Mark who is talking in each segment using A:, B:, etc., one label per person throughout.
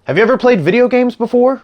A: Have you ever played video games before?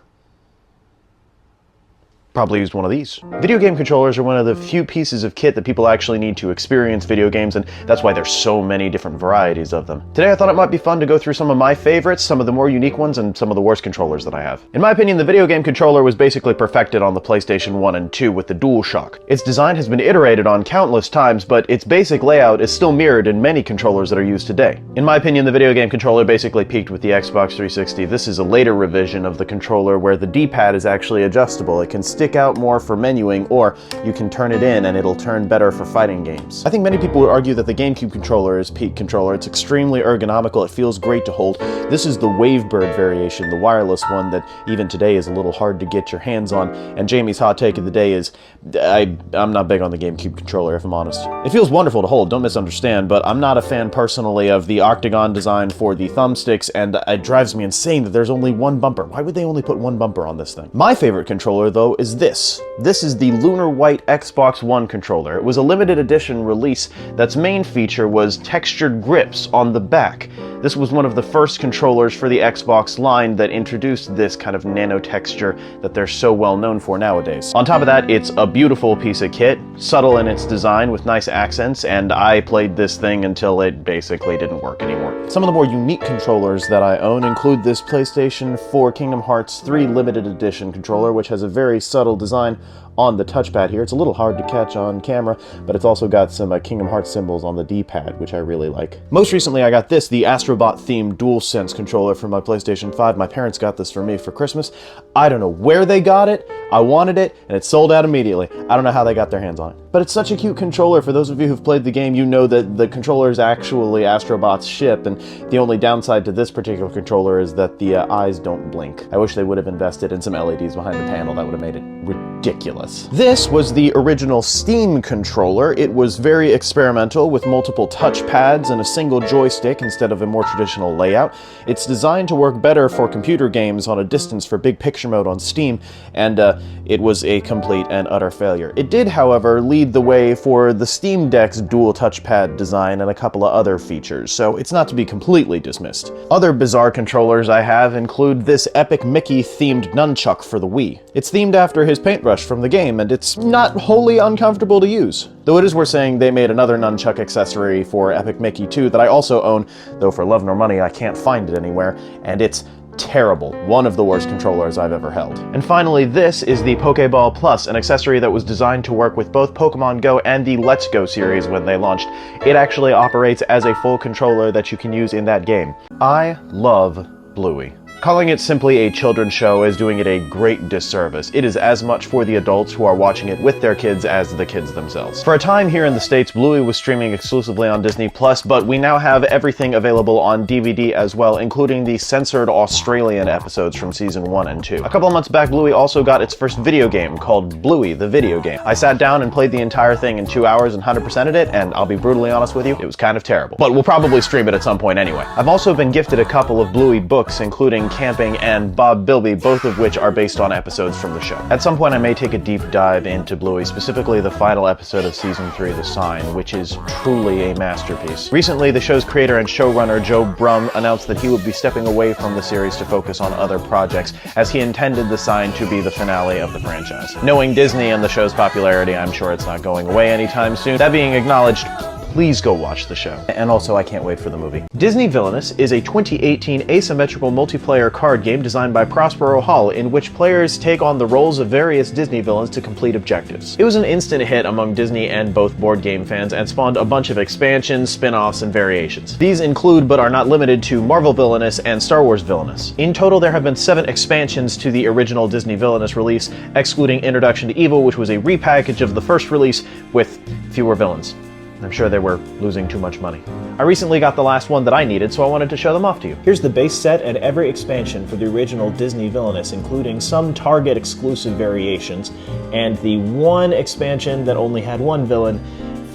A: Probably used one of these. Video game controllers are one of the few pieces of kit that people actually need to experience video games, and that's why there's so many different varieties of them. Today I thought it might be fun to go through some of my favorites, some of the more unique ones, and some of the worst controllers that I have. In my opinion, the video game controller was basically perfected on the PlayStation 1 and 2 with the DualShock. Its design has been iterated on countless times, but its basic layout is still mirrored in many controllers that are used today. In my opinion, the video game controller basically peaked with the Xbox 360. This is a later revision of the controller where the D-pad is actually adjustable. It can stick out more for menuing, or you can turn it in and it'll turn better for fighting games. I think many people would argue that the GameCube controller is peak controller. It's extremely ergonomical, it feels great to hold. This is the Wavebird variation, the wireless one that even today is a little hard to get your hands on, and Jamie's hot take of the day is, I'm not big on the GameCube controller, if I'm honest. It feels wonderful to hold, don't misunderstand, but I'm not a fan personally of the octagon design for the thumbsticks, and it drives me insane that there's only one bumper. Why would they only put one bumper on this thing? My favorite controller, though, is this. This is the Lunar White Xbox One controller. It was a limited edition release that's main feature was textured grips on the back. This was one of the first controllers for the Xbox line that introduced this kind of nano texture that they're so well known for nowadays. On top of that, it's a beautiful piece of kit, subtle in its design with nice accents, and I played this thing until it basically didn't work anymore. Some of the more unique controllers that I own include this PlayStation 4 Kingdom Hearts 3 limited edition controller, which has a very subtle design on the touchpad here. It's a little hard to catch on camera, but it's also got some Kingdom Hearts symbols on the D-pad, which I really like. Most recently, I got this, the Astrobot-themed DualSense controller from my PlayStation 5. My parents got this for me for Christmas. I don't know where they got it. I wanted it, and it sold out immediately. I don't know how they got their hands on it. But it's such a cute controller. For those of you who've played the game, you know that the controller is actually Astrobot's ship, and the only downside to this particular controller is that the eyes don't blink. I wish they would have invested in some LEDs behind the panel. That would have made it ridiculous. This was the original Steam controller. It was very experimental with multiple touch pads and a single joystick instead of a more traditional layout. It's designed to work better for computer games on a distance for big picture mode on Steam, and it was a complete and utter failure. It did, however, lead the way for the Steam Deck's dual touchpad design and a couple of other features, so it's not to be completely dismissed. Other bizarre controllers I have include this Epic Mickey-themed nunchuck for the Wii. It's themed after his paintbrush from the game, and it's not wholly uncomfortable to use. Though it is worth saying they made another nunchuck accessory for Epic Mickey 2 that I also own, though for love nor money I can't find it anywhere, and it's terrible. One of the worst controllers I've ever held. And finally, this is the Pokeball Plus, an accessory that was designed to work with both Pokemon Go and the Let's Go series when they launched. It actually operates as a full controller that you can use in that game. I love Bluey. Calling it simply a children's show is doing it a great disservice. It is as much for the adults who are watching it with their kids as the kids themselves. For a time here in the States, Bluey was streaming exclusively on Disney+, but we now have everything available on DVD as well, including the censored Australian episodes from Season 1 and 2. A couple of months back, Bluey also got its first video game called Bluey, the Video Game. I sat down and played the entire thing in 2 hours and 100%ed it, and I'll be brutally honest with you, it was kind of terrible. But we'll probably stream it at some point anyway. I've also been gifted a couple of Bluey books, including Camping and Bob Bilby, both of which are based on episodes from the show. At some point I may take a deep dive into Bluey, specifically the final episode of Season 3, The Sign, which is truly a masterpiece. Recently, the show's creator and showrunner Joe Brum announced that he would be stepping away from the series to focus on other projects, as he intended The Sign to be the finale of the franchise. Knowing Disney and the show's popularity, I'm sure it's not going away anytime soon. That being acknowledged, please go watch the show. And also, I can't wait for the movie. Disney Villainous is a 2018 asymmetrical multiplayer card game designed by Prospero Hall, in which players take on the roles of various Disney villains to complete objectives. It was an instant hit among Disney and both board game fans and spawned a bunch of expansions, spin-offs, and variations. These include, but are not limited to, Marvel Villainous and Star Wars Villainous. In total, there have been 7 expansions to the original Disney Villainous release, excluding Introduction to Evil, which was a repackage of the first release with fewer villains. I'm sure they were losing too much money. I recently got the last one that I needed, so I wanted to show them off to you. Here's the base set and every expansion for the original Disney Villainous, including some Target exclusive variations, and the one expansion that only had one villain,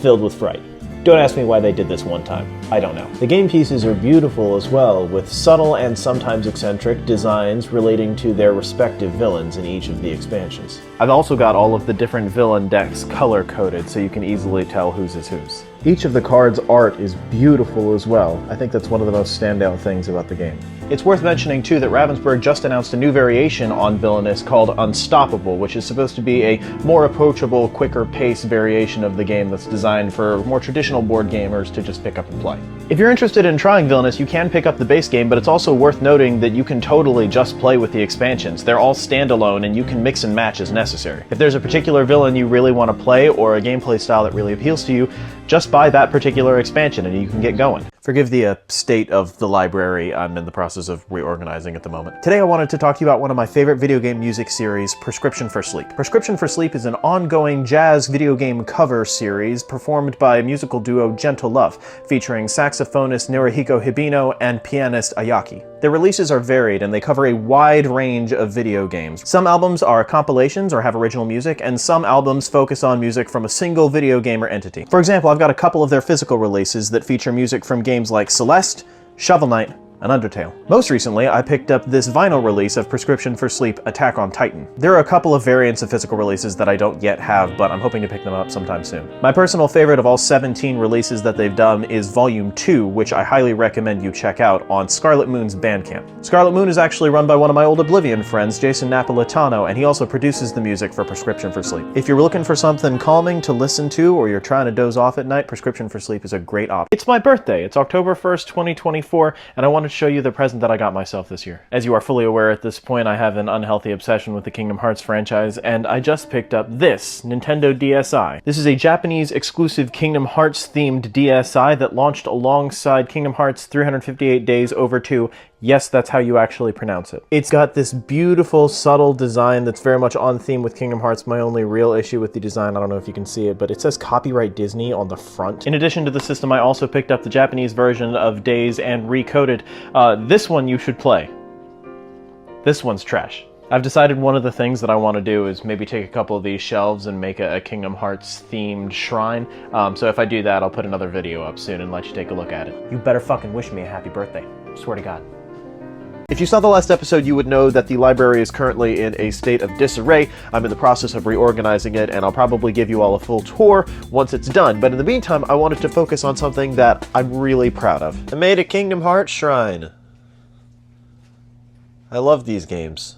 A: Filled with Fright. Don't ask me why they did this one time. I don't know. The game pieces are beautiful as well, with subtle and sometimes eccentric designs relating to their respective villains in each of the expansions. I've also got all of the different villain decks color-coded so you can easily tell whose is whose. Each of the cards' art is beautiful as well. I think that's one of the most standout things about the game. It's worth mentioning too that Ravensburg just announced a new variation on Villainous called Unstoppable, which is supposed to be a more approachable, quicker pace variation of the game that's designed for more traditional board gamers to just pick up and play. If you're interested in trying Villainous, you can pick up the base game, but it's also worth noting that you can totally just play with the expansions. They're all standalone and you can mix and match as necessary. If there's a particular villain you really want to play or a gameplay style that really appeals to you, just buy that particular expansion and you can get going. Forgive the state of the library. I'm in the process of reorganizing at the moment. Today I wanted to talk to you about one of my favorite video game music series, Prescription for Sleep. Prescription for Sleep is an ongoing jazz video game cover series performed by musical duo Gentle Love, featuring saxophonist Naruhiko Hibino and pianist Ayaki. Their releases are varied and they cover a wide range of video games. Some albums are compilations or have original music, and some albums focus on music from a single video game or entity. For example, I've got a couple of their physical releases that feature music from games like Celeste, Shovel Knight, and Undertale. Most recently, I picked up this vinyl release of Prescription for Sleep Attack on Titan. There are a couple of variants of physical releases that I don't yet have, but I'm hoping to pick them up sometime soon. My personal favorite of all 17 releases that they've done is Volume 2, which I highly recommend you check out on Scarlet Moon's Bandcamp. Scarlet Moon is actually run by one of my old Oblivion friends, Jason Napolitano, and he also produces the music for Prescription for Sleep. If you're looking for something calming to listen to, or you're trying to doze off at night, Prescription for Sleep is a great option. It's my birthday. It's October 1st, 2024, and I wanted to show you the present that I got myself this year. As you are fully aware at this point, I have an unhealthy obsession with the Kingdom Hearts franchise, and I just picked up this Nintendo DSi. This is a Japanese exclusive Kingdom Hearts themed DSi that launched alongside Kingdom Hearts 358 Days Over 2. Yes, that's how you actually pronounce it. It's got this beautiful, subtle design that's very much on theme with Kingdom Hearts. My only real issue with the design, I don't know if you can see it, but it says Copyright Disney on the front. In addition to the system, I also picked up the Japanese version of Days and Recoded. This one you should play. This one's trash. I've decided one of the things that I want to do is maybe take a couple of these shelves and make a Kingdom Hearts themed shrine. So if I do that, I'll put another video up soon and let you take a look at it. You better fucking wish me a happy birthday. Swear to God. If you saw the last episode, you would know that the library is currently in a state of disarray. I'm in the process of reorganizing it, and I'll probably give you all a full tour once it's done. But in the meantime, I wanted to focus on something that I'm really proud of. I made a Kingdom Hearts shrine. I love these games.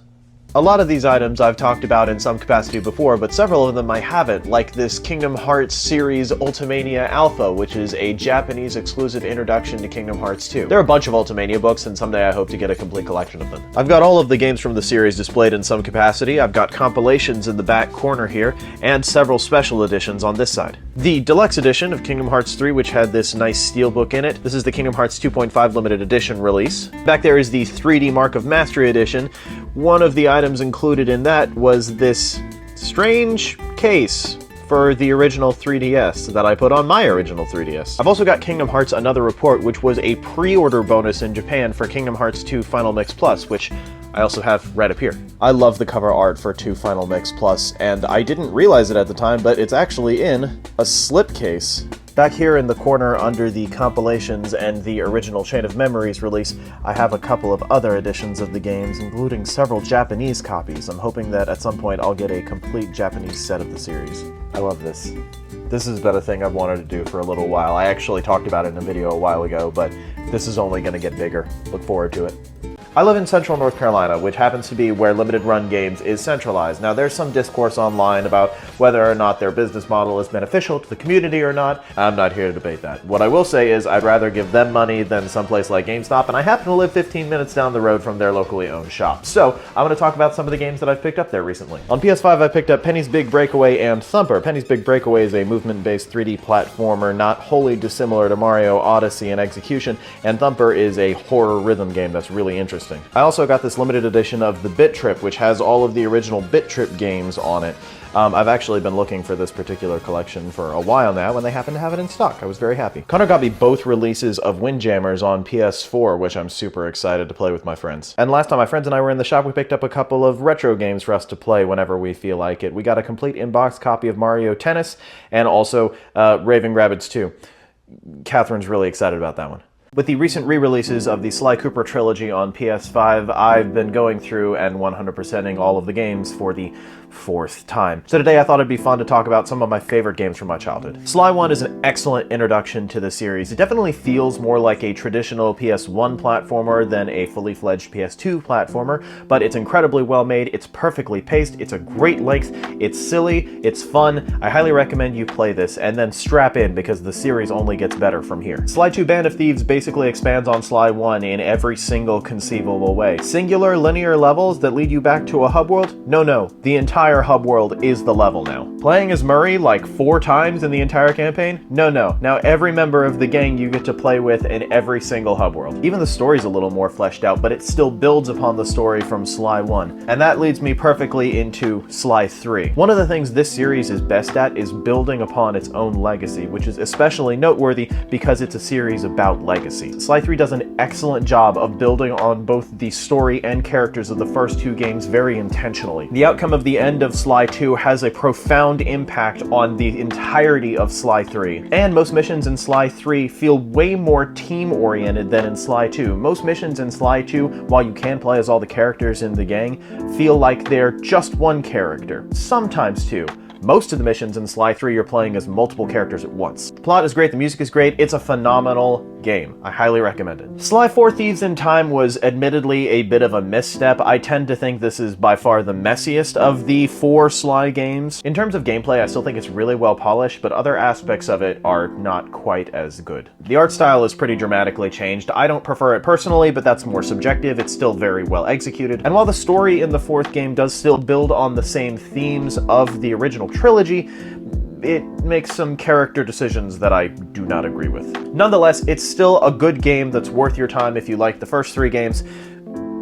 A: A lot of these items I've talked about in some capacity before, but several of them I haven't, like this Kingdom Hearts series Ultimania Alpha, which is a Japanese exclusive introduction to Kingdom Hearts 2. There are a bunch of Ultimania books, and someday I hope to get a complete collection of them. I've got all of the games from the series displayed in some capacity. I've got compilations in the back corner here, and several special editions on this side. The deluxe edition of Kingdom Hearts 3, which had this nice steelbook in it. This is the Kingdom Hearts 2.5 limited edition release. Back there is the 3D Mark of Mastery edition. One of the items included in that was this strange case for the original 3DS that I put on my original 3DS. I've also got Kingdom Hearts Another Report, which was a pre-order bonus in Japan for Kingdom Hearts 2 Final Mix Plus, which I also have right up here. I love the cover art for 2 Final Mix Plus, and I didn't realize it at the time, but it's actually in a slipcase. Back here in the corner under the compilations and the original Chain of Memories release, I have a couple of other editions of the games, including several Japanese copies. I'm hoping that at some point I'll get a complete Japanese set of the series. I love this. This has been a thing I've wanted to do for a little while. I actually talked about it in a video a while ago, but this is only going to get bigger. Look forward to it. I live in central North Carolina, which happens to be where Limited Run Games is centralized. Now, there's some discourse online about whether or not their business model is beneficial to the community or not. I'm not here to debate that. What I will say is I'd rather give them money than someplace like GameStop, and I happen to live 15 minutes down the road from their locally owned shop. So, I'm going to talk about some of the games that I've picked up there recently. On PS5, I picked up Penny's Big Breakaway and Thumper. Penny's Big Breakaway is a movement-based 3D platformer not wholly dissimilar to Mario Odyssey in execution, and Thumper is a horror rhythm game that's really interesting. I also got this limited edition of the Bit Trip, which has all of the original Bit Trip games on it. I've actually been looking for this particular collection for a while now, and they happen to have it in stock. I was very happy. Connor got me both releases of Windjammers on PS4, which I'm super excited to play with my friends. And last time my friends and I were in the shop, we picked up a couple of retro games for us to play whenever we feel like it. We got a complete in-box copy of Mario Tennis, and also Raving Rabbids 2. Catherine's really excited about that one. With the recent re-releases of the Sly Cooper trilogy on PS5, I've been going through and 100%ing all of the games for the 4th time. So today I thought it'd be fun to talk about some of my favorite games from my childhood. Sly 1 is an excellent introduction to the series. It definitely feels more like a traditional PS1 platformer than a fully fledged PS2 platformer, but it's incredibly well made, it's perfectly paced, it's a great length, it's silly, it's fun. I highly recommend you play this, and then strap in because the series only gets better from here. Sly 2 Band of Thieves basically expands on Sly 1 in every single conceivable way. Singular linear levels that lead you back to a hub world? No. The entire hub world is the level now. Playing as Murray like 4 times in the entire campaign? No. Now every member of the gang you get to play with in every single hub world. Even the story's a little more fleshed out, but it still builds upon the story from Sly 1. And that leads me perfectly into Sly 3. One of the things this series is best at is building upon its own legacy, which is especially noteworthy because it's a series about legacy. Sly 3 does an excellent job of building on both the story and characters of the first 2 games very intentionally. The outcome of the end of Sly 2 has a profound impact on the entirety of Sly 3. And most missions in Sly 3 feel way more team-oriented than in Sly 2. Most missions in Sly 2, while you can play as all the characters in the gang, feel like they're just one character. Sometimes 2. Most of the missions in Sly 3 you're playing as multiple characters at once. The plot is great, the music is great, it's a phenomenal game. I highly recommend it. Sly 4 Thieves in Time was admittedly a bit of a misstep. I tend to think this is by far the messiest of the 4 Sly games. In terms of gameplay, I still think it's really well polished, but other aspects of it are not quite as good. The art style is pretty dramatically changed. I don't prefer it personally, but that's more subjective. It's still very well executed. And while the story in the 4th game does still build on the same themes of the original trilogy, it makes some character decisions that I do not agree with. Nonetheless, it's still a good game that's worth your time if you like the first 3 games.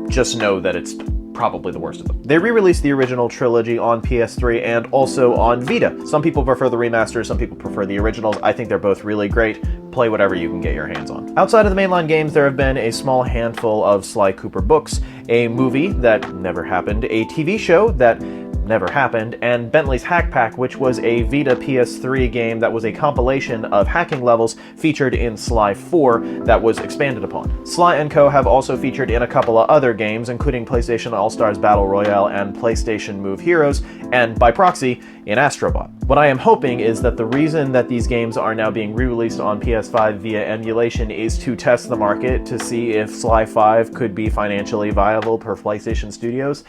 A: Just know that it's probably the worst of them. They re-released the original trilogy on PS3 and also on Vita. Some people prefer the remasters, some people prefer the originals. I think they're both really great. Play whatever you can get your hands on. Outside of the mainline games, there have been a small handful of Sly Cooper books, a movie that never happened, a TV show that never happened, and Bentley's Hack Pack, which was a Vita PS3 game that was a compilation of hacking levels featured in Sly 4 that was expanded upon. Sly & Co. have also featured in a couple of other games, including PlayStation All-Stars Battle Royale and PlayStation Move Heroes, and by proxy, in Astrobot. What I am hoping is that the reason that these games are now being re-released on PS5 via emulation is to test the market to see if Sly 5 could be financially viable per PlayStation Studios.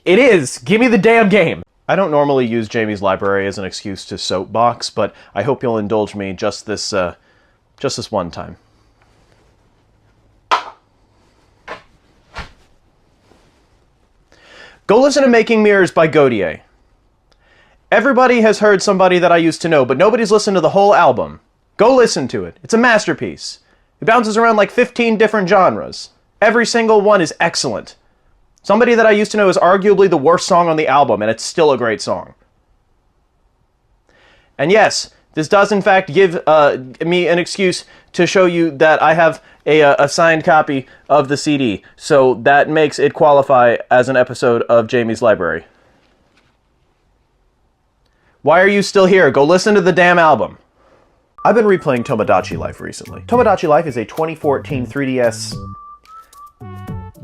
A: It is! Give me the damn game! I don't normally use Jamie's library as an excuse to soapbox, but I hope you'll indulge me just this one time. Go listen to Making Mirrors by Godier. Everybody has heard Somebody That I Used to Know, but nobody's listened to the whole album. Go listen to it. It's a masterpiece. It bounces around like 15 different genres. Every single one is excellent. Somebody That I Used to Know is arguably the worst song on the album, and it's still a great song. And yes, this does in fact give me an excuse to show you that I have a signed copy of the CD, so that makes it qualify as an episode of Jamie's Library. Why are you still here? Go listen to the damn album. I've been replaying Tomodachi Life recently. Tomodachi Life is a 2014 3DS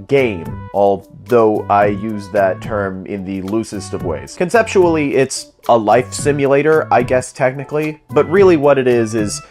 A: game, although I use that term in the loosest of ways. Conceptually, it's a life simulator, I guess technically, but really what it is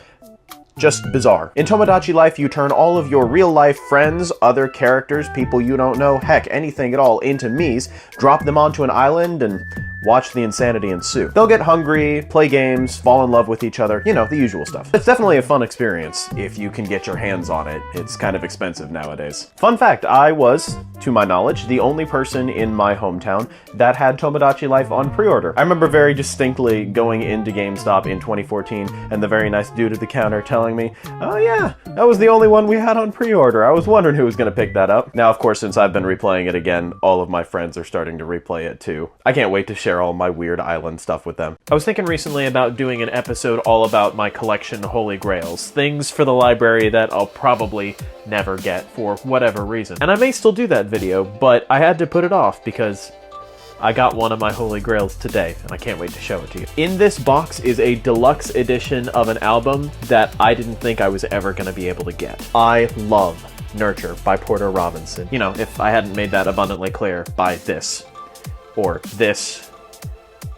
A: just bizarre. In Tomodachi Life, you turn all of your real-life friends, other characters, people you don't know, heck, anything at all, into Miis, drop them onto an island, and watch the insanity ensue. They'll get hungry, play games, fall in love with each other, you know, the usual stuff. It's definitely a fun experience if you can get your hands on it. It's kind of expensive nowadays. Fun fact, I was, to my knowledge, the only person in my hometown that had Tomodachi Life on pre-order. I remember very distinctly going into GameStop in 2014 and the very nice dude at the counter telling me, oh yeah, that was the only one we had on pre-order. I was wondering who was gonna pick that up. Now, of course, since I've been replaying it again, all of my friends are starting to replay it too. I can't wait to share all my weird island stuff with them. I was thinking recently about doing an episode all about my collection holy grails, things for the library that I'll probably never get for whatever reason. And I may still do that video, but I had to put it off because
B: I got one of my holy grails today, and I can't wait to show it to you. In this box is a deluxe edition of an album that I didn't think I was ever going to be able to get. I love Nurture by Porter Robinson. You know, if I hadn't made that abundantly clear by this, or this,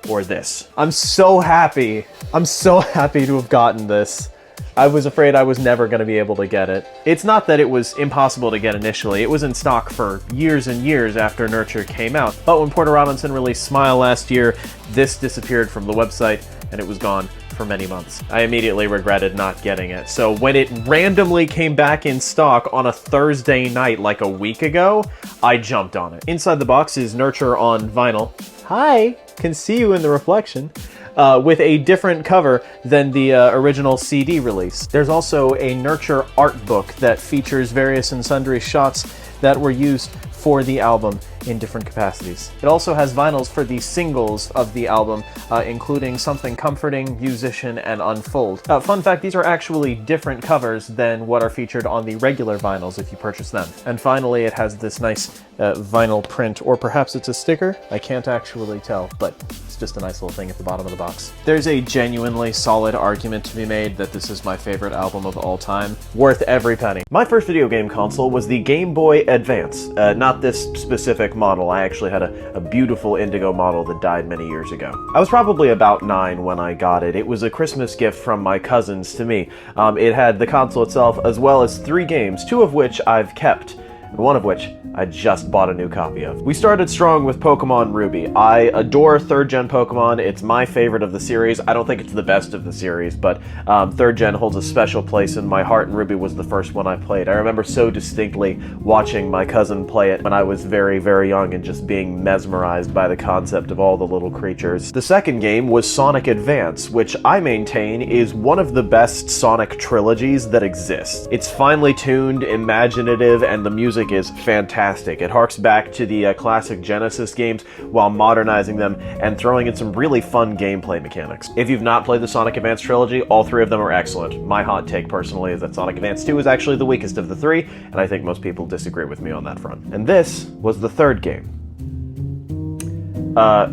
B: or this. I'm so happy to have gotten this. I was afraid I was never going to be able to get it. It's not that it was impossible to get initially. It was in stock for years and years after Nurture came out. But when Porter Robinson released Smile last year, this disappeared from the website and it was gone for many months. I immediately regretted not getting it. So when it randomly came back in stock on a Thursday night like a week ago, I jumped on it. Inside the box is Nurture on vinyl. Hi, can see you in the reflection. With a different cover than the original CD release. There's also a Nurture art book that features various and sundry shots that were used for the album in different capacities. It also has vinyls for the singles of the album, including Something Comforting, Musician, and Unfold. Fun fact, these are actually different covers than what are featured on the regular vinyls if you purchase them. And finally, it has this nice vinyl print, or perhaps it's a sticker? I can't actually tell, but it's just a nice little thing at the bottom of the box. There's a genuinely solid argument to be made that this is my favorite album of all time. Worth every penny. My first video game console was the Game Boy Advance. Not this specific model. I actually had a beautiful indigo model that died many years ago. I was probably about 9 when I got it. It was a Christmas gift from my cousins to me. It had the console itself as well as 3 games, 2 of which I've kept, one of which I just bought a new copy of. We started strong with Pokemon Ruby. I adore 3rd gen Pokemon. It's my favorite of the series. I don't think it's the best of the series, but 3rd gen holds a special place in my heart, and Ruby was the first one I played. I remember so distinctly watching my cousin play it when I was very, very young and just being mesmerized by the concept of all the little creatures. The second game was Sonic Advance, which I maintain is one of the best Sonic trilogies that exists. It's finely tuned, imaginative, and the music is fantastic. It harks back to the classic Genesis games while modernizing them and throwing in some really fun gameplay mechanics. If you've not played the Sonic Advance trilogy, all 3 of them are excellent. My hot take personally is that Sonic Advance 2 is actually the weakest of the 3, and I think most people disagree with me on that front. And this was the 3rd game.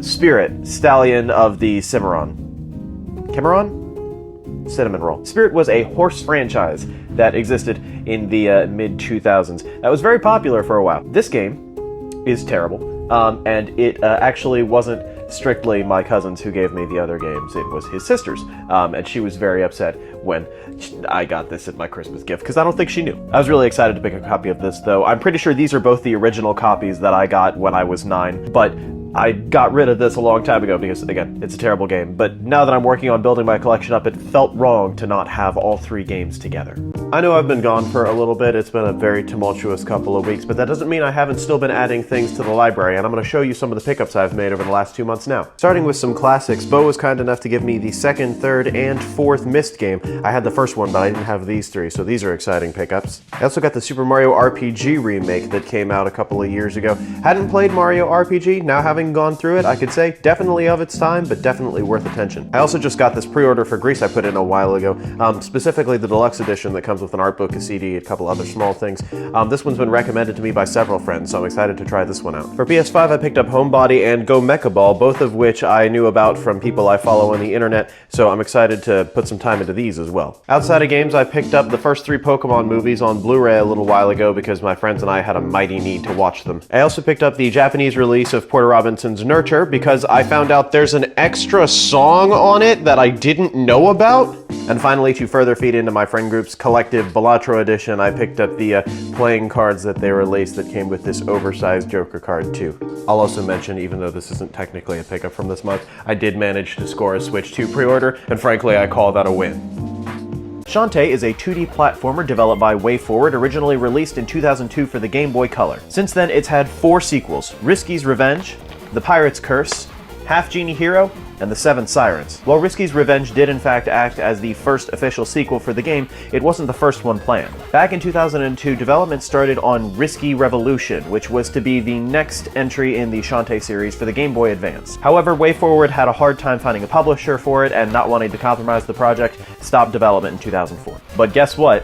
B: Spirit, Stallion of the Cimarron. Cinnamon Roll. Spirit was a horse franchise that existed in the mid-2000s. That was very popular for a while. This game is terrible, and it actually wasn't strictly my cousins who gave me the other games. It was his sister's, and she was very upset when I got this at my Christmas gift, because I don't think she knew. I was really excited to pick a copy of this, though. I'm pretty sure these are both the original copies that I got when I was 9, but I got rid of this a long time ago because, again, it's a terrible game. But now that I'm working on building my collection up, it felt wrong to not have all 3 games together. I know I've been gone for a little bit. It's been a very tumultuous couple of weeks, but that doesn't mean I haven't still been adding things to the library, and I'm going to show you some of the pickups I've made over the last 2 months now. Starting with some classics, Bo was kind enough to give me the 2nd, 3rd, and 4th Myst game. I had the first one, but I didn't have these 3, so these are exciting pickups. I also got the Super Mario RPG remake that came out a couple of years ago. Hadn't played Mario RPG, now having gone through it, I could say definitely of its time, but definitely worth attention. I also just got this pre-order for Grease I put in a while ago, specifically the deluxe edition that comes with an art book, a CD, a couple other small things. This one's been recommended to me by several friends, so I'm excited to try this one out. For PS5, I picked up Homebody and Go Mecha Ball, both of which I knew about from people I follow on the internet, so I'm excited to put some time into these as well. Outside of games, I picked up the first 3 Pokemon movies on Blu-ray a little while ago because my friends and I had a mighty need to watch them. I also picked up the Japanese release of Porter Robinson's Nurture because I found out there's an extra song on it that I didn't know about. And finally, to further feed into my friend group's collective Balatro edition, I picked up the playing cards that they released that came with this oversized Joker card too. I'll also mention, even though this isn't technically a pickup from this month, I did manage to score a Switch 2 pre-order, and frankly, I call that a win. Shantae is a 2D platformer developed by WayForward, originally released in 2002 for the Game Boy Color. Since then, it's had 4 sequels: Risky's Revenge, The Pirate's Curse, Half Genie Hero, and The Seven Sirens. While Risky's Revenge did in fact act as the first official sequel for the game, it wasn't the first one planned. Back in 2002, development started on Risky Revolution, which was to be the next entry in the Shantae series for the Game Boy Advance. However, WayForward had a hard time finding a publisher for it, and not wanting to compromise the project, stopped development in 2004. But guess what?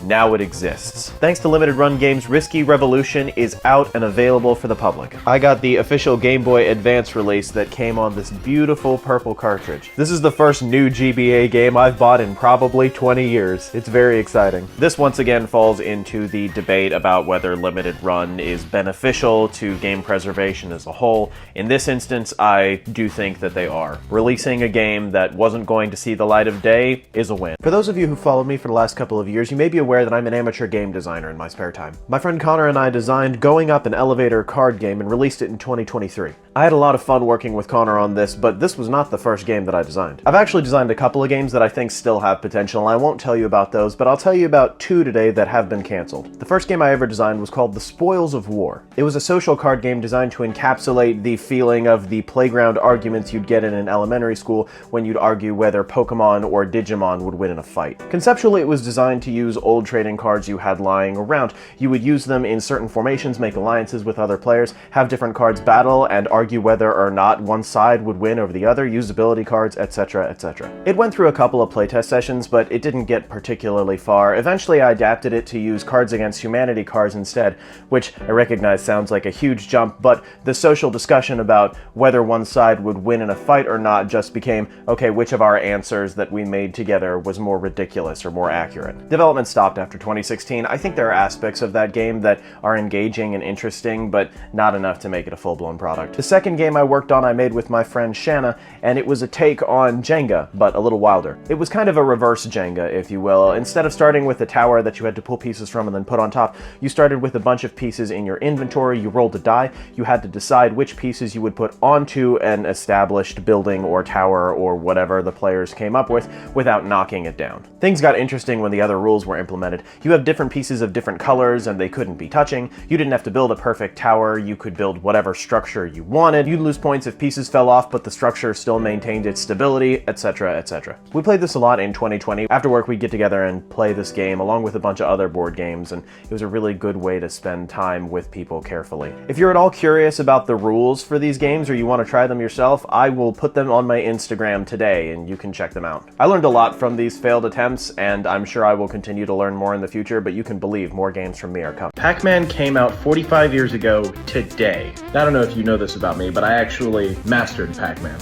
B: now it exists. Thanks to Limited Run Games, Risky Revolution is out and available for the public. I got the official Game Boy Advance release that came on this beautiful purple cartridge. This is the first new GBA game I've bought in probably 20 years. It's very exciting. This once again falls into the debate about whether Limited Run is beneficial to game preservation as a whole. In this instance, I do think that they are. Releasing a game that wasn't going to see the light of day is a win. For those of you who followed me for the last couple of years, you may be aware that I'm an amateur game designer in my spare time. My friend Connor and I designed Going Up an Elevator card game and released it in 2023. I had a lot of fun working with Connor on this, but this was not the first game that I designed. I've actually designed a couple of games that I think still have potential, and I won't tell you about those, but I'll tell you about two today that have been canceled. The first game I ever designed was called The Spoils of War. It was a social card game designed to encapsulate the feeling of the playground arguments you'd get in an elementary school when you'd argue whether Pokemon or Digimon would win in a fight. Conceptually, it was designed to use old trading cards you had lying around. You would use them in certain formations, make alliances with other players, have different cards battle, and argue whether or not one side would win over the other, use ability cards, etc., etc. It went through a couple of playtest sessions, but it didn't get particularly far. Eventually, I adapted it to use Cards Against Humanity cards instead, which I recognize sounds like a huge jump, but the social discussion about whether one side would win in a fight or not just became, okay, which of our answers that we made together was more ridiculous or more accurate. Development stopped after 2016. I think there are aspects of that game that are engaging and interesting, but not enough to make it a full-blown product. The second game I worked on I made with my friend Shanna, and it was a take on Jenga, but a little wilder. It was kind of a reverse Jenga, if you will. Instead of starting with a tower that you had to pull pieces from and then put on top, you started with a bunch of pieces in your inventory, you rolled a die, you had to decide which pieces you would put onto an established building or tower or whatever the players came up with without knocking it down. Things got interesting when the other rules were implemented. You have different pieces of different colors and they couldn't be touching. You didn't have to build a perfect tower, you could build whatever structure you wanted. You'd lose points if pieces fell off, but the structure still maintained its stability, etc., etc. We played this a lot in 2020. After work, we'd get together and play this game along with a bunch of other board games, and it was a really good way to spend time with people carefully. If you're at all curious about the rules for these games or you want to try them yourself, I will put them on my Instagram today and you can check them out. I learned a lot from these failed attempts, and I'm sure I will continue to learn more in the future, but you can believe more games from me are coming. Pac-Man came out 45 years ago today. I don't know if you know this about me, but I actually mastered Pac-Man.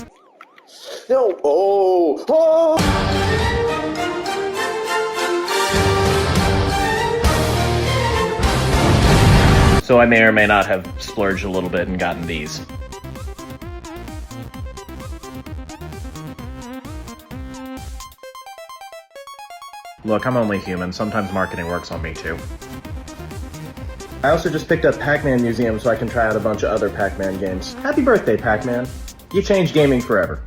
A: No, oh, oh!
B: So I may or may not have splurged a little bit and gotten these. Look, I'm only human. Sometimes marketing works on me too.
A: I also just picked up Pac-Man Museum so I can try out a bunch of other Pac-Man games. Happy birthday, Pac-Man. You changed gaming forever.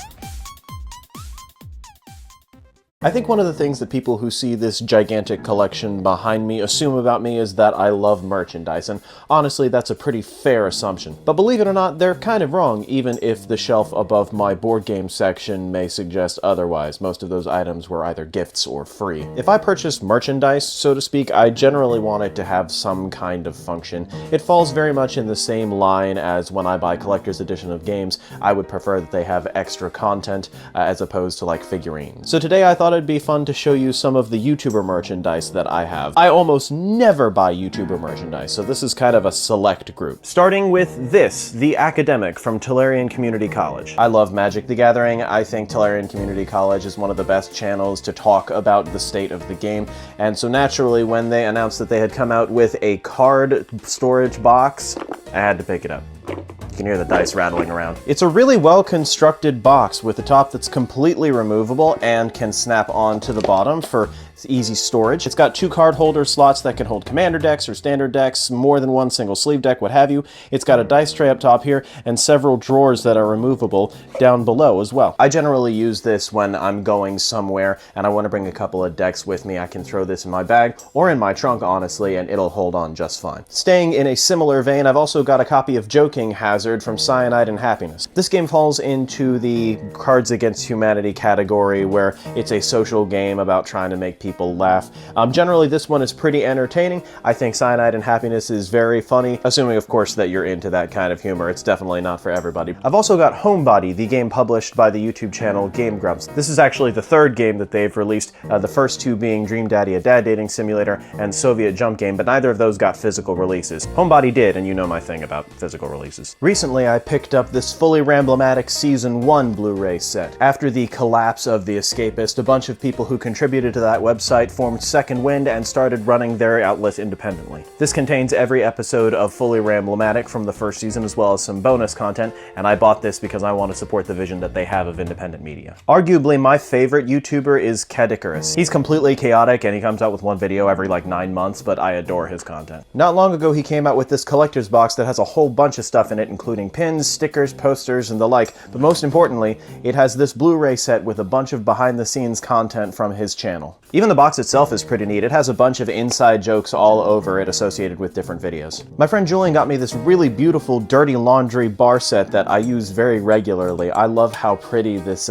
A: I think one of the things that people who see this gigantic collection behind me assume about me is that I love merchandise, and honestly, that's a pretty fair assumption. But believe it or not, they're kind of wrong, even if the shelf above my board game section may suggest otherwise. Most of those items were either gifts or free. If I purchase merchandise, so to speak, I generally want it to have some kind of function. It falls very much in the same line as when I buy collector's edition of games. I would prefer that they have extra content as opposed to like figurines. So today I thought it'd be fun to show you some of the YouTuber merchandise that I have. I almost never buy YouTuber merchandise, so this is kind of a select group. Starting with this, The Academic from Tolarian Community College. I love Magic the Gathering. I think Tolarian Community College is one of the best channels to talk about the state of the game, and so naturally when they announced that they had come out with a card storage box, I had to pick it up. You can hear the dice rattling around. It's a really well-constructed box with a top that's completely removable and can snap onto the bottom for easy storage. It's got 2 card holder slots that can hold commander decks or standard decks, more than one single sleeve deck, what have you. It's got a dice tray up top here and several drawers that are removable down below as well. I generally use this when I'm going somewhere and I want to bring a couple of decks with me. I can throw this in my bag or in my trunk, honestly, and it'll hold on just fine. Staying in a similar vein, I've also got a copy of Joking Hazard from Cyanide and Happiness. This game falls into the Cards Against Humanity category, where it's a social game about trying to make people laugh. Generally, this one is pretty entertaining. I think Cyanide and Happiness is very funny, assuming, of course, that you're into that kind of humor. It's definitely not for everybody. I've also got Homebody, the game published by the YouTube channel Game Grumps. This is actually the third game that they've released, the first two being Dream Daddy, a dad dating simulator, and Soviet Jump Game, but neither of those got physical releases. Homebody did, and you know my thing about physical releases. Recently, I picked up this fully Ramblematic Season 1 Blu-ray set. After the collapse of The Escapist, a bunch of people who contributed to that website formed Second Wind and started running their outlet independently. This contains every episode of Fully Ramblematic from the first season, as well as some bonus content, and I bought this because I want to support the vision that they have of independent media. Arguably, my favorite YouTuber is Kedicarus. He's completely chaotic, and he comes out with one video every like 9 months, but I adore his content. Not long ago, he came out with this collector's box that has a whole bunch of stuff in it, including pins, stickers, posters, and the like, but most importantly, it has this Blu-ray set with a bunch of behind-the-scenes content from his channel. Even the box itself is pretty neat. It has a bunch of inside jokes all over it associated with different videos. My friend Julian got me this really beautiful Dirty Laundry bar set that I use very regularly. I love how pretty this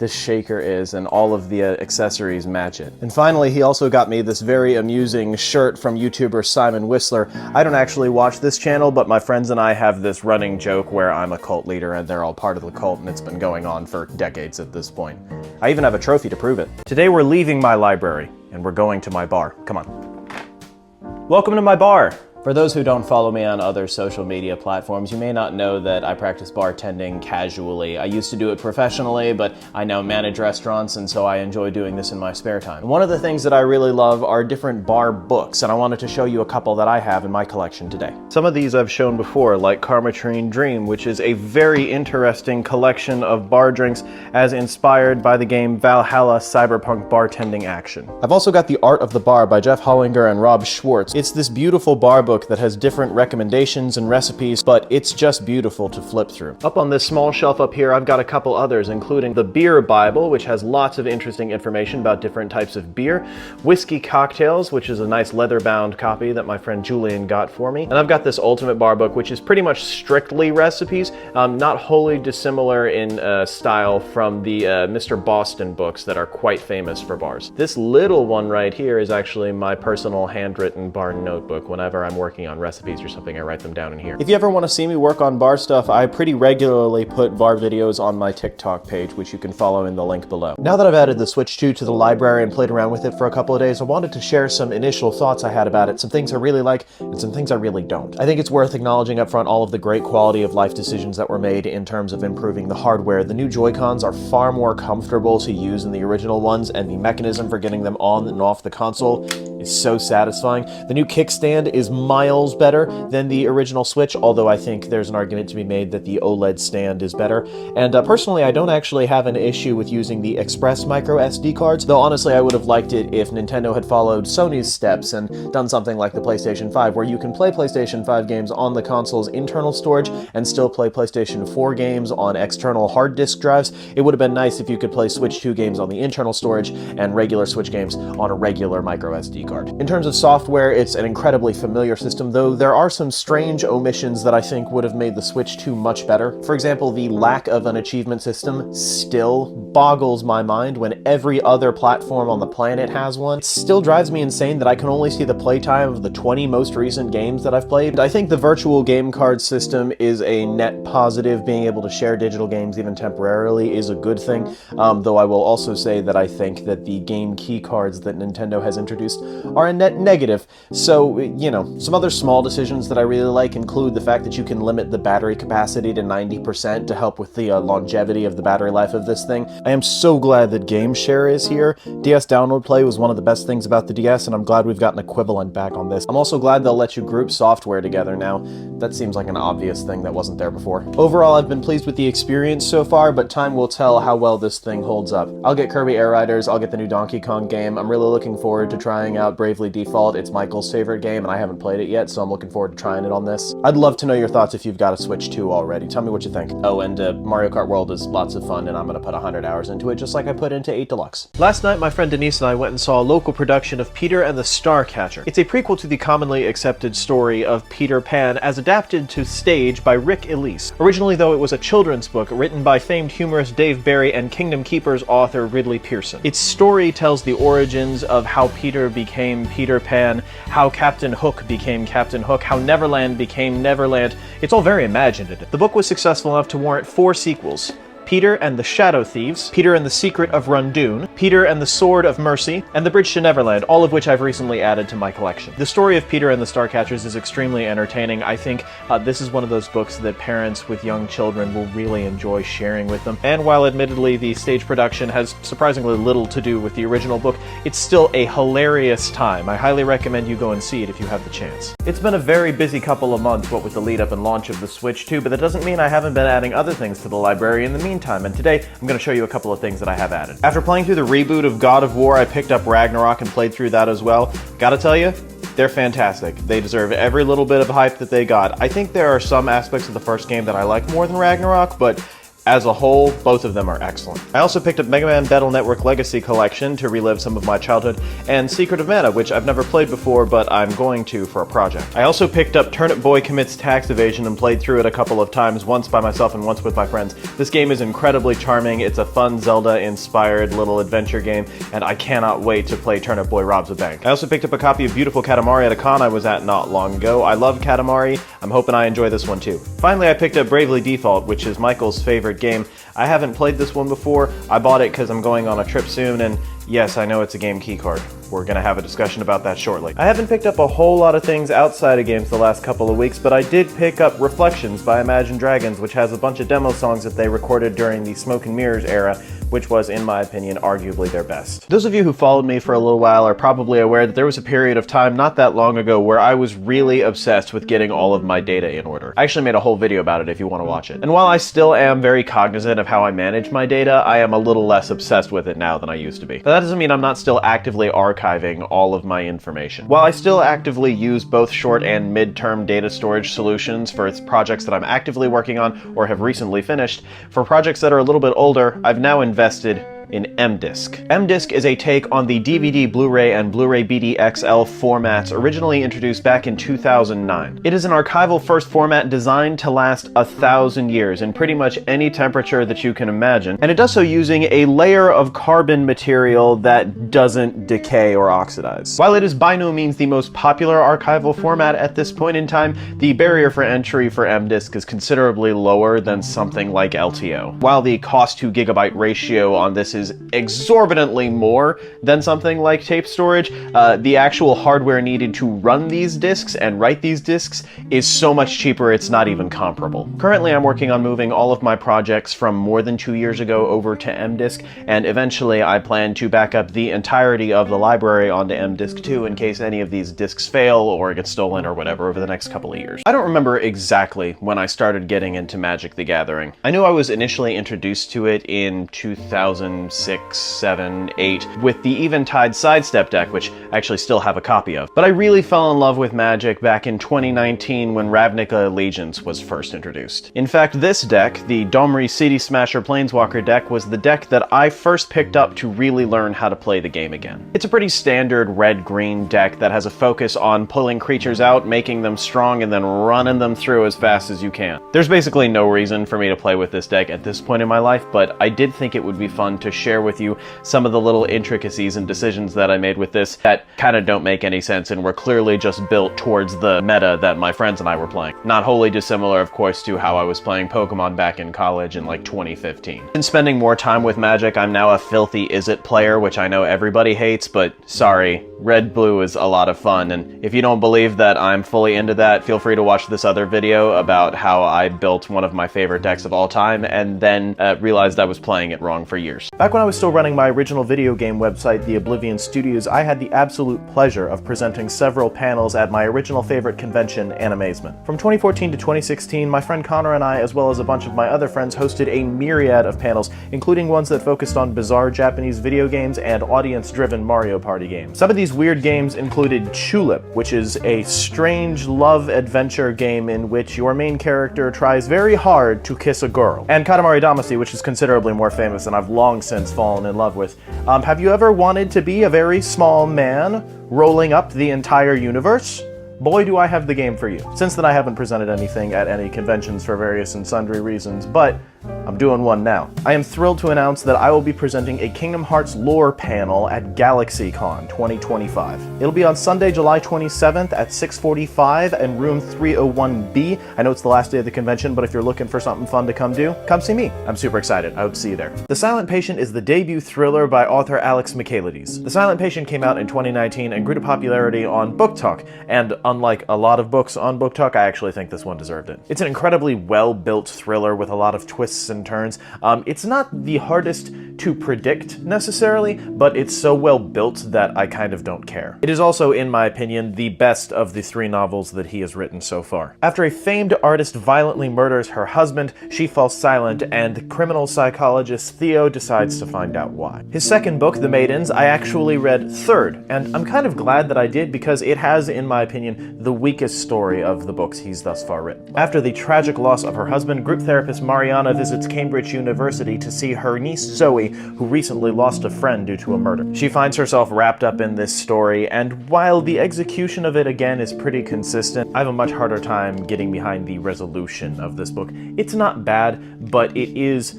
A: shaker is, and all of the accessories match it. And finally, he also got me this very amusing shirt from YouTuber Simon Whistler. I don't actually watch this channel, but my friends and I have this running joke where I'm a cult leader and they're all part of the cult, and it's been going on for decades at this point. I even have a trophy to prove it. Today we're leaving my library, and we're going to my bar. Come on. Welcome to my bar! For those who don't follow me on other social media platforms, you may not know that I practice bartending casually. I used to do it professionally, but I now manage restaurants, and so I enjoy doing this in my spare time. And one of the things that I really love are different bar books, and I wanted to show you a couple that I have in my collection today. Some of these I've shown before, like Karmatrine Dream, which is a very interesting collection of bar drinks as inspired by the game Valhalla Cyberpunk Bartending Action. I've also got The Art of the Bar by Jeff Hollinger and Rob Schwartz. It's this beautiful bar book that has different recommendations and recipes, but it's just beautiful to flip through. Up on this small shelf up here, I've got a couple others, including the Beer Bible, which has lots of interesting information about different types of beer, Whiskey Cocktails, which is a nice leather-bound copy that my friend Julian got for me, and I've got this Ultimate Bar Book, which is pretty much strictly recipes, not wholly dissimilar in style from the Mr. Boston books that are quite famous for bars. This little one right here is actually my personal handwritten bar notebook. Whenever I'm working on recipes or something, I write them down in here. If you ever want to see me work on bar stuff, I pretty regularly put bar videos on my TikTok page, which you can follow in the link below. Now that I've added the Switch 2 to the library and played around with it for a couple of days, I wanted to share some initial thoughts I had about it, some things I really like and some things I really don't. I think it's worth acknowledging up front all of the great quality of life decisions that were made in terms of improving the hardware. The new Joy-Cons are far more comfortable to use than the original ones, and the mechanism for getting them on and off the console is so satisfying. The new kickstand is miles better than the original Switch, although I think there's an argument to be made that the OLED stand is better. And personally, I don't actually have an issue with using the Express micro SD cards, though honestly I would have liked it if Nintendo had followed Sony's steps and done something like the PlayStation 5, where you can play PlayStation 5 games on the console's internal storage and still play PlayStation 4 games on external hard disk drives. It would have been nice if you could play Switch 2 games on the internal storage and regular Switch games on a regular micro SD card. In terms of software, it's an incredibly familiar system, though there are some strange omissions that I think would have made the Switch 2 much better. For example, the lack of an achievement system still boggles my mind when every other platform on the planet has one. It still drives me insane that I can only see the playtime of the 20 most recent games that I've played. I think the virtual game card system is a net positive. Being able to share digital games even temporarily is a good thing, though I will also say that I think that the game key cards that Nintendo has introduced are a net negative. So, you know, some other small decisions that I really like include the fact that you can limit the battery capacity to 90% to help with the longevity of the battery life of this thing. I am so glad that Game Share is here. DS Download Play was one of the best things about the DS, and I'm glad we've got an equivalent back on this. I'm also glad they'll let you group software together now. That seems like an obvious thing that wasn't there before. Overall, I've been pleased with the experience so far, but time will tell how well this thing holds up. I'll get Kirby Air Riders, I'll get the new Donkey Kong game. I'm really looking forward to trying out out Bravely Default. It's Michael's favorite game, and I haven't played it yet, so I'm looking forward to trying it on this. I'd love to know your thoughts if you've got a Switch 2 already. Tell me what you think. Oh, and Mario Kart World is lots of fun, and I'm gonna put 100 hours into it, just like I put into 8 Deluxe.
B: Last night, my friend Denise and I went and saw a local production of Peter and the Starcatcher. It's a prequel to the commonly accepted story of Peter Pan as adapted to stage by Rick Elise. Originally, though, it was a children's book written by famed humorist Dave Barry and Kingdom Keepers author Ridley Pearson. Its story tells the origins of how Peter became Peter Pan, how Captain Hook became Captain Hook, how Neverland became Neverland. It's all very imaginative. The book was successful enough to warrant 4 sequels: Peter and the Shadow Thieves, Peter and the Secret of Rundoon, Peter and the Sword of Mercy, and The Bridge to Neverland, all of which I've recently added to my collection. The story of Peter and the Starcatchers is extremely entertaining. I think this is one of those books that parents with young children will really enjoy sharing with them. And while admittedly the stage production has surprisingly little to do with the original book, it's still a hilarious time. I highly recommend you go and see it if you have the chance. It's been a very busy couple of months, what with the lead up and launch of the Switch 2, but that doesn't mean I haven't been adding other things to the library in the meantime, and today I'm going to show you a couple of things that I have added. After playing through the reboot of God of War, I picked up Ragnarok and played through that as well. Gotta tell you, they're fantastic. They deserve every little bit of hype that they got. I think there are some aspects of the first game that I like more than Ragnarok, but as a whole, both of them are excellent. I also picked up Mega Man Battle Network Legacy Collection to relive some of my childhood, and Secret of Mana, which I've never played before, but I'm going to for a project. I also picked up Turnip Boy Commits Tax Evasion and played through it a couple of times, once by myself and once with my friends. This game is incredibly charming. It's a fun Zelda-inspired little adventure game, and I cannot wait to play Turnip Boy Robs a Bank. I also picked up a copy of Beautiful Katamari at a con I was at not long ago. I love Katamari. I'm hoping I enjoy this one too. Finally, I picked up Bravely Default, which is Michael's favorite game. I haven't played this one before. I bought it because I'm going on a trip soon, and yes, I know it's a game keycard. We're gonna have a discussion about that shortly. I haven't picked up a whole lot of things outside of games the last couple of weeks, but I did pick up Reflections by Imagine Dragons, which has a bunch of demo songs that they recorded during the Smoke and Mirrors era, which was, in my opinion, arguably their best. Those of you who followed me for a little while are probably aware that there was a period of time not that long ago where I was really obsessed with getting all of my data in order. I actually made a whole video about it if you want to watch it. And while I still am very cognizant of how I manage my data, I am a little less obsessed with it now than I used to be. But that doesn't mean I'm not still actively archiving all of my information. While I still actively use both short and mid-term data storage solutions for projects that I'm actively working on or have recently finished, for projects that are a little bit older, I've now invested in MDisk. MDisk is a take on the DVD, Blu-ray, and Blu-ray BDXL formats originally introduced back in 2009. It is an archival first format designed to last 1,000 years in pretty much any temperature that you can imagine, and it does so using a layer of carbon material that doesn't decay or oxidize. While it is by no means the most popular archival format at this point in time, the barrier for entry for MDisk is considerably lower than something like LTO. While the cost to gigabyte ratio on this is exorbitantly more than something like tape storage, the actual hardware needed to run these discs and write these discs is so much cheaper it's not even comparable. Currently I'm working on moving all of my projects from more than 2 years ago over to MDisk, and eventually I plan to back up the entirety of the library onto MDisk too in case any of these discs fail or get stolen or whatever over the next couple of years. I don't remember exactly when I started getting into Magic the Gathering. I knew I was initially introduced to it in 2006, 7, 8 with the Eventide Sidestep deck, which I actually still have a copy of. But I really fell in love with Magic back in 2019 when Ravnica Allegiance was first introduced. In fact, this deck, the Domri City Smasher Planeswalker deck, was the deck that I first picked up to really learn how to play the game again. It's a pretty standard red-green deck that has a focus on pulling creatures out, making them strong, and then running them through as fast as you can. There's basically no reason for me to play with this deck at this point in my life, but I did think it would be fun to share with you some of the little intricacies and decisions that I made with this that kind of don't make any sense and were clearly just built towards the meta that my friends and I were playing. Not wholly dissimilar, of course, to how I was playing Pokemon back in college in like 2015. In spending more time with Magic, I'm now a filthy is-it player, which I know everybody hates, but sorry, red-blue is a lot of fun, and if you don't believe that I'm fully into that, feel free to watch this other video about how I built one of my favorite decks of all time and then realized I was playing it wrong for years. Back when I was still running my original video game website, the Oblivion Studios, I had the absolute pleasure of presenting several panels at my original favorite convention, Animazement. From 2014 to 2016, my friend Connor and I, as well as a bunch of my other friends, hosted a myriad of panels, including ones that focused on bizarre Japanese video games and audience-driven Mario Party games. Some of these weird games included Tulip, which is a strange love-adventure game in which your main character tries very hard to kiss a girl, and Katamari Damacy, which is considerably more famous and I've long since fallen in love with. Have you ever wanted to be a very small man rolling up the entire universe? Boy, do I have the game for you. Since then, I haven't presented anything at any conventions for various and sundry reasons, but I'm doing one now. I am thrilled to announce that I will be presenting a Kingdom Hearts lore panel at GalaxyCon 2025. It'll be on Sunday, July 27th at 6:45 in room 301B. I know it's the last day of the convention, but if you're looking for something fun to come do, come see me. I'm super excited. I hope to see you there. The Silent Patient is the debut thriller by author Alex Michaelides. The Silent Patient came out in 2019 and grew to popularity on Book Talk, and unlike a lot of books on Book Talk, I actually think this one deserved it. It's an incredibly well-built thriller with a lot of twists and turns. It's not the hardest to predict necessarily, but it's so well built that I kind of don't care. It is also, in my opinion, the best of the 3 novels that he has written so far. After a famed artist violently murders her husband, she falls silent, and criminal psychologist Theo decides to find out why. His second book, The Maidens, I actually read third, and I'm kind of glad that I did because it has, in my opinion, the weakest story of the books he's thus far written. After the tragic loss of her husband, group therapist Mariana visits Cambridge University to see her niece Zoe, who recently lost a friend due to a murder. She finds herself wrapped up in this story, and while the execution of it again is pretty consistent, I have a much harder time getting behind the resolution of this book. It's not bad, but it is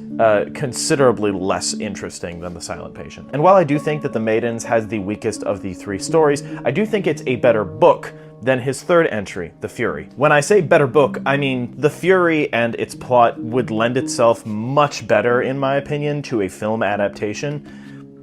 B: considerably less interesting than The Silent Patient. And while I do think that The Maidens has the weakest of the 3 stories, I do think it's a better book than his third entry, The Fury. When I say better book, I mean The Fury and its plot would lend itself much better, in my opinion, to a film adaptation,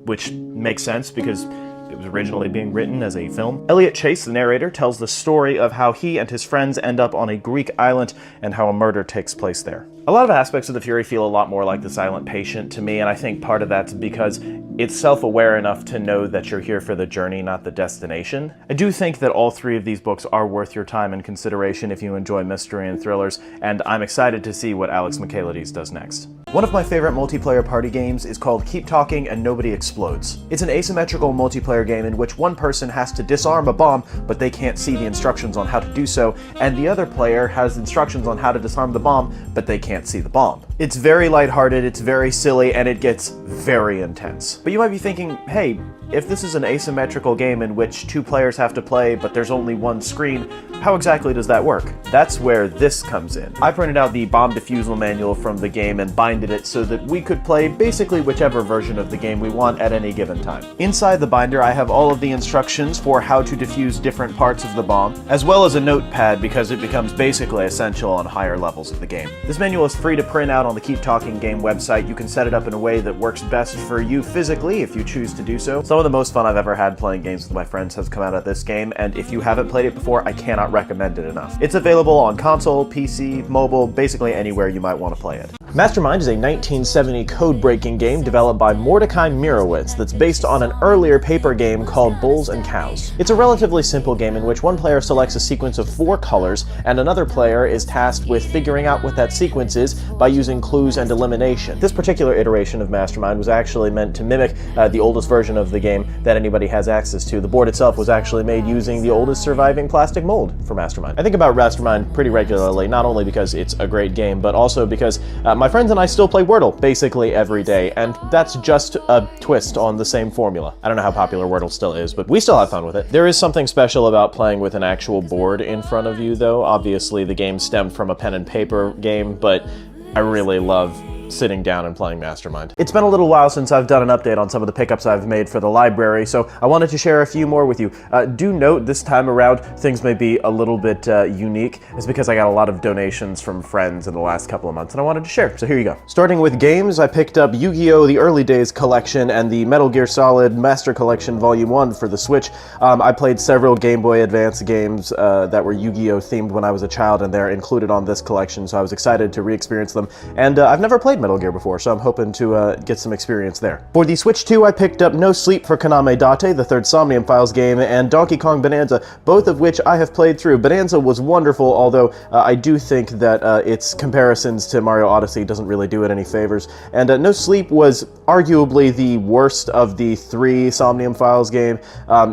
B: which makes sense because it was originally being written as a film. Elliot Chase, the narrator, tells the story of how he and his friends end up on a Greek island and how a murder takes place there. A lot of aspects of The Fury feel a lot more like The Silent Patient to me, and I think part of that's because it's self-aware enough to know that you're here for the journey, not the destination. I do think that all 3 of these books are worth your time and consideration if you enjoy mystery and thrillers, and I'm excited to see what Alex Michaelides does next. One of my favorite multiplayer party games is called Keep Talking and Nobody Explodes. It's an asymmetrical multiplayer game in which one person has to disarm a bomb, but they can't see the instructions on how to do so, and the other player has instructions on how to disarm the bomb, but they can't see the bomb. It's very lighthearted, it's very silly, and it gets very intense. But you might be thinking, hey, if this is an asymmetrical game in which 2 players have to play, but there's only one screen, how exactly does that work? That's where this comes in. I printed out the bomb defusal manual from the game and binded it so that we could play basically whichever version of the game we want at any given time. Inside the binder, I have all of the instructions for how to defuse different parts of the bomb, as well as a notepad because it becomes basically essential on higher levels of the game. This manual is free to print out on the Keep Talking game website. You can set it up in a way that works best for you physically if you choose to do so. Some of the most fun I've ever had playing games with my friends has come out of this game, and if you haven't played it before, I cannot recommend it enough. It's available on console, PC, mobile, basically anywhere you might want to play it. Mastermind is a 1970 code-breaking game developed by Mordecai Mirowitz that's based on an earlier paper game called Bulls and Cows. It's a relatively simple game in which one player selects a sequence of 4 colors, and another player is tasked with figuring out what that sequence is by using clues and elimination. This particular iteration of Mastermind was actually meant to mimic the oldest version of the game that anybody has access to. The board itself was actually made using the oldest surviving plastic mold for Mastermind. I think about Mastermind pretty regularly, not only because it's a great game, but also because my friends and I still play WORDLE basically every day, and that's just a twist on the same formula. I don't know how popular WORDLE still is, but we still have fun with it. There is something special about playing with an actual board in front of you, though. Obviously, the game stemmed from a pen and paper game, but I really love sitting down and playing Mastermind. It's been a little while since I've done an update on some of the pickups I've made for the library, so I wanted to share a few more with you. Do note this time around things may be a little bit unique. It's because I got a lot of donations from friends in the last couple of months and I wanted to share, so here you go. Starting with games, I picked up Yu-Gi-Oh! The Early Days Collection and the Metal Gear Solid Master Collection Volume 1 for the Switch. I played several Game Boy Advance games that were Yu-Gi-Oh! Themed when I was a child, and they're included on this collection, so I was excited to re-experience them. And I've never played
A: played Metal Gear before, so I'm hoping to get some experience there. For the Switch 2, I picked up No Sleep for Kaname Date, the third Somnium Files game, and Donkey Kong Bananza, both of which I have played through. Bonanza was wonderful, although I do think that its comparisons to Mario Odyssey doesn't really do it any favors. And No Sleep was arguably the worst of the three Somnium Files game.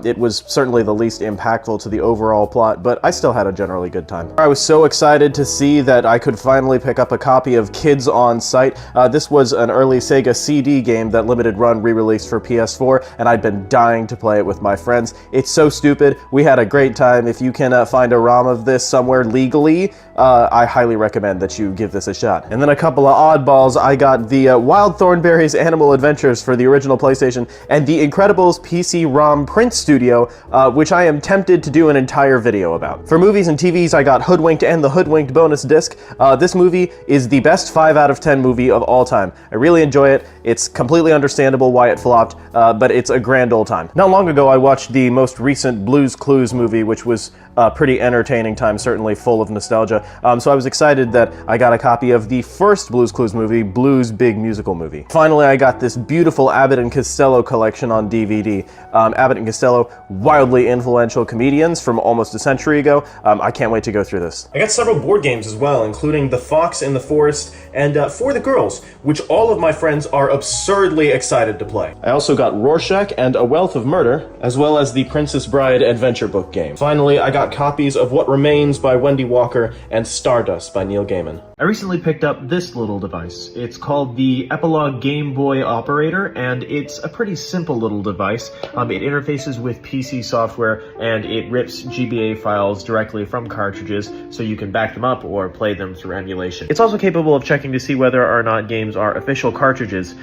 A: It was certainly the least impactful to the overall plot, but I still had a generally good time. I was so excited to see that I could finally pick up a copy of Kids on Sight. This was an early Sega CD game that limited run re-released for PS4, and I'd been dying to play it with my friends. It's so stupid. We had a great time. If you can find a ROM of this somewhere legally, I highly recommend that you give this a shot. And then a couple of oddballs. I got the Wild Thornberry's Animal Adventures for the original PlayStation, and the Incredibles PC ROM Print Studio, which I am tempted to do an entire video about. For movies and TVs, I got Hoodwinked and the Hoodwinked bonus disc. This movie is the best 5 out of 10 movie of all time. I really enjoy it. It's completely understandable why it flopped, but it's a grand old time. Not long ago, I watched the most recent Blue's Clues movie, which was a pretty entertaining time, certainly full of nostalgia. So I was excited that I got a copy of the first Blue's Clues movie, Blue's Big Musical Movie. Finally, I got this beautiful Abbott and Costello collection on DVD. Abbott and Costello, wildly influential comedians from almost a century ago. I can't wait to go through this. I got several board games as well, including The Fox in the Forest and For the Girls, which all of my friends are absurdly excited to play. I also got Rorschach and A Wealth of Murder, as well as the Princess Bride adventure book game. Finally, I got copies of What Remains by Wendy Walker and Stardust by Neil Gaiman. I recently picked up this little device. It's called the Epilogue Game Boy Operator, and it's a pretty simple little device. It interfaces with PC software, and it rips GBA files directly from cartridges, so you can back them up or play them through emulation. It's also capable of checking to see whether or not games are official cartridges,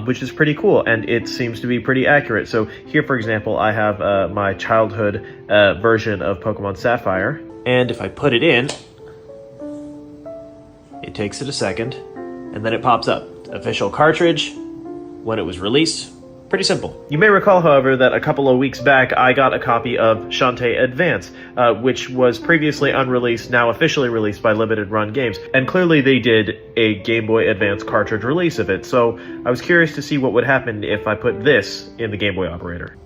A: which is pretty cool, and it seems to be pretty accurate. So here, for example, I have my childhood version of Pokemon Sapphire, and if I put it in, it takes it a second, and then it pops up. Official cartridge, when it was released. Pretty simple. You may recall, however, that a couple of weeks back I got a copy of Shantae Advance, which was previously unreleased, now officially released by Limited Run Games. And clearly they did a Game Boy Advance cartridge release of it, so I was curious to see what would happen if I put this in the Game Boy Operator.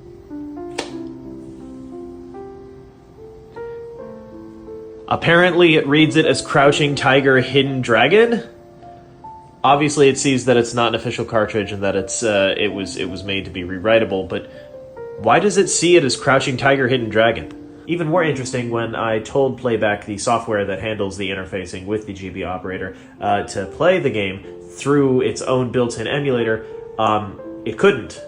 A: Apparently it reads it as Crouching Tiger, Hidden Dragon? Obviously it sees that it's not an official cartridge and that it was made to be rewritable, but why does it see it as Crouching Tiger, Hidden Dragon? Even more interesting, when I told Playback, the software that handles the interfacing with the GB operator, to play the game through its own built-in emulator, it couldn't.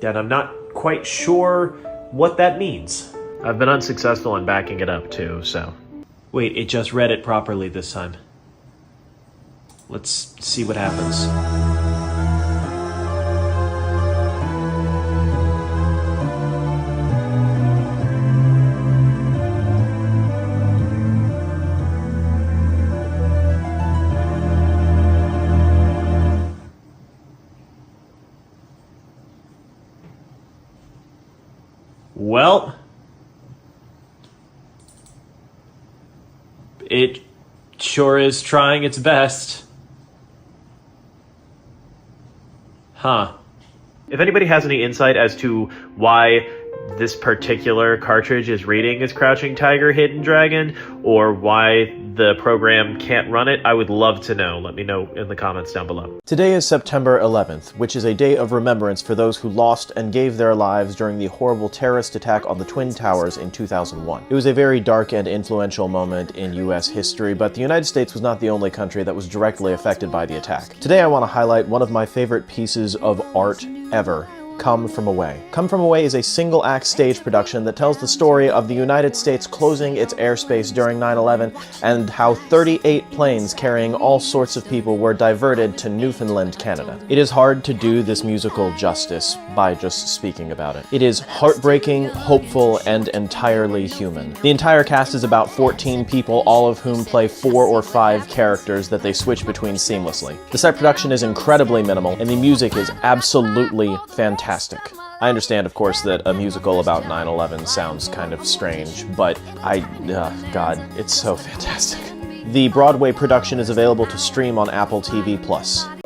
A: And I'm not quite sure what that means. I've been unsuccessful in backing it up too, so... Wait, it just read it properly this time. Let's see what happens. Well... it sure is trying its best. Huh. If anybody has any insight as to why this particular cartridge is reading as Crouching Tiger, Hidden Dragon, or why the program can't run it, I would love to know. Let me know in the comments down below. Today is September 11th, which is a day of remembrance for those who lost and gave their lives during the horrible terrorist attack on the Twin Towers in 2001. It was a very dark and influential moment in US history, but the United States was not the only country that was directly affected by the attack. Today I want to highlight one of my favorite pieces of art ever. Come From Away. Come From Away is a single-act stage production that tells the story of the United States closing its airspace during 9/11 and how 38 planes carrying all sorts of people were diverted to Newfoundland, Canada. It is hard to do this musical justice by just speaking about it. It is heartbreaking, hopeful, and entirely human. The entire cast is about 14 people, all of whom play 4 or 5 characters that they switch between seamlessly. The set production is incredibly minimal, and the music is absolutely fantastic. I understand, of course, that a musical about 9/11 sounds kind of strange, but God, it's so fantastic. The Broadway production is available to stream on Apple TV+.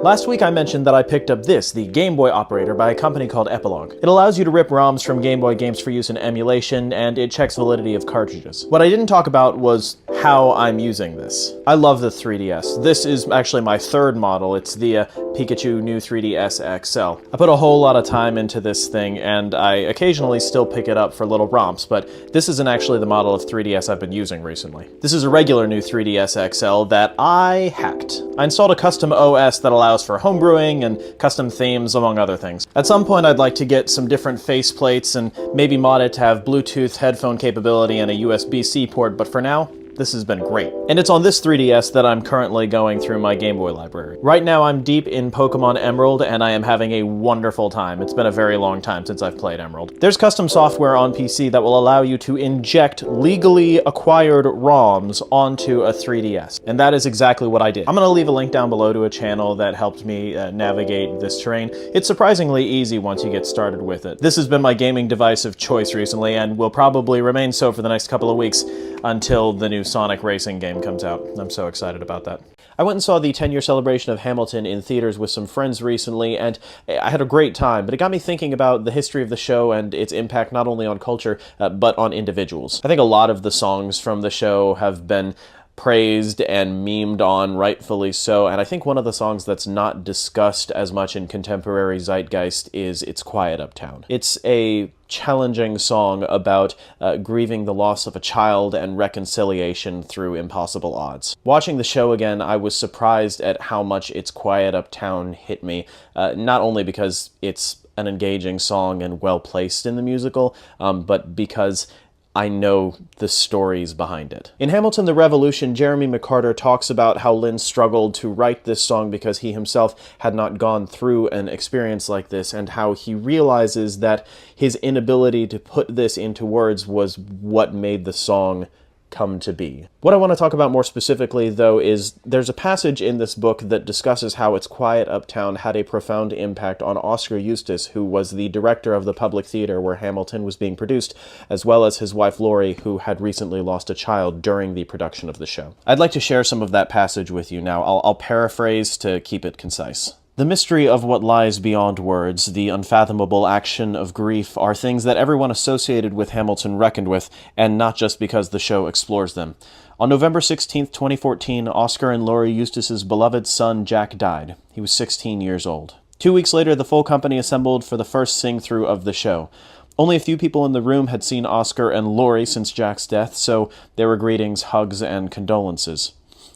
B: Last week I mentioned that I picked up this, the Game Boy operator by a company called Epilogue. It allows you to rip ROMs from Game Boy games for use in emulation, and it checks validity of cartridges. What I didn't talk about was how I'm using this. I love the 3DS. This is actually my third model. It's the Pikachu New 3DS XL. I put a whole lot of time into this thing, and I occasionally still pick it up for little romps, but this isn't actually the model of 3DS I've been using recently. This is a regular new 3DS XL that I hacked. I installed a custom OS that allows for homebrewing and custom themes, among other things. At some point I'd like to get some different faceplates and maybe mod it to have Bluetooth headphone capability and a USB-C port, but for now, this has been great. And it's on this 3DS that I'm currently going through my Game Boy library. Right now I'm deep in Pokemon Emerald and I am having a wonderful time. It's been a very long time since I've played Emerald. There's custom software on PC that will allow you to inject legally acquired ROMs onto a 3DS. And that is exactly what I did. I'm gonna leave a link down below to a channel that helped me navigate this terrain. It's surprisingly easy once you get started with it. This has been my gaming device of choice recently and will probably remain so for the next couple of weeks until the new Sonic racing game comes out. I'm so excited about that. I went and saw the 10-year celebration of Hamilton in theaters with some friends recently, and I had a great time, but it got me thinking about the history of the show and its impact not only on culture, but on individuals. I think a lot of the songs from the show have been praised and memed on, rightfully so, and I think one of the songs that's not discussed as much in contemporary zeitgeist is It's Quiet Uptown. It's a challenging song about grieving the loss of a child and reconciliation through impossible odds. Watching the show again, I was surprised at how much It's Quiet Uptown hit me, not only because it's an engaging song and well placed in the musical, but because I know the stories behind it. In Hamilton the Revolution, Jeremy McCarter talks about how Lynn struggled to write this song because he himself had not gone through an experience like this, and how he realizes that his inability to put this into words was what made the song come to be. What I want to talk about more specifically, though, is there's a passage in this book that discusses how It's Quiet Uptown had a profound impact on Oscar Eustis, who was the director of the Public Theater where Hamilton was being produced, as well as his wife Laurie, who had recently lost a child during the production of the show. I'd like to share some of that passage with you now. I'll paraphrase to keep it concise. The mystery of what lies beyond words, the unfathomable action of grief, are things that everyone associated with Hamilton reckoned with, and not just because the show explores them. On November 16, 2014, Oscar and Laurie Eustis's beloved son Jack died. He was 16 years old. 2 weeks later, the full company assembled for the first sing-through of the show. Only a few people in the room had seen Oscar and Laurie since Jack's death, so there were greetings, hugs, and condolences.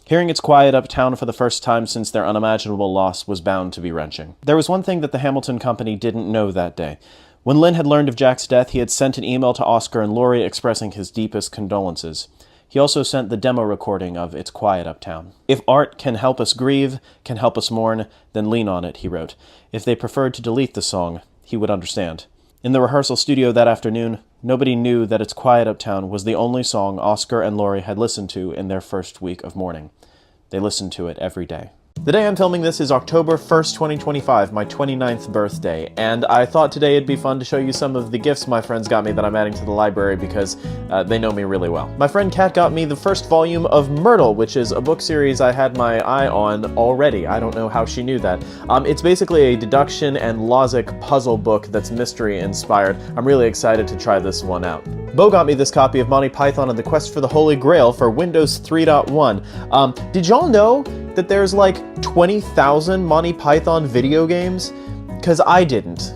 B: Hearing It's Quiet Uptown for the first time since their unimaginable loss was bound to be wrenching. There was one thing that the Hamilton Company didn't know that day. When Lynn had learned of Jack's death, he had sent an email to Oscar and Laurie expressing his deepest condolences. He also sent the demo recording of It's Quiet Uptown. If art can help us grieve, can help us mourn, then lean on it, he wrote. If they preferred to delete the song, he would understand. In the rehearsal studio that afternoon, nobody knew that It's Quiet Uptown was the only song Oscar and Laurie had listened to in their first week of mourning. They listened to it every day. The day I'm filming this is October 1st, 2025, my 29th birthday, and I thought today it'd be fun to show you some of the gifts my friends got me that I'm adding to the library because they know me really well. My friend Kat got me the first volume of Myrtle, which is a book series I had my eye on already. I don't know how she knew that. It's basically a deduction and logic puzzle book that's mystery inspired. I'm really excited to try this one out. Bo got me this copy of Monty Python and the Quest for the Holy Grail for Windows 3.1. Did y'all know that there's like 20,000 Monty Python video games? Because I didn't.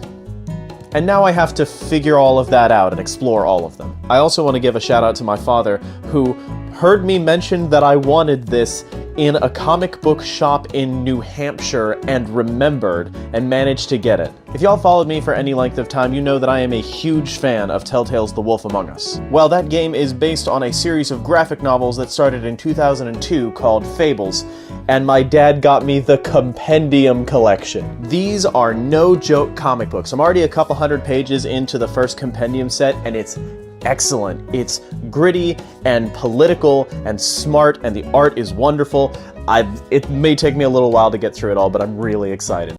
B: And now I have to figure all of that out and explore all of them. I also want to give a shout out to my father, who heard me mention that I wanted this in a comic book shop in New Hampshire and remembered and managed to get it. If y'all followed me for any length of time, you know that I am a huge fan of Telltale's The Wolf Among Us. Well, that game is based on a series of graphic novels that started in 2002 called Fables, and my dad got me the Compendium Collection. These are no joke comic books. I'm already a couple hundred pages into the first Compendium set, and it's excellent. It's gritty and political and smart, and the art is wonderful. It may take me a little while to get through it all, but I'm really excited.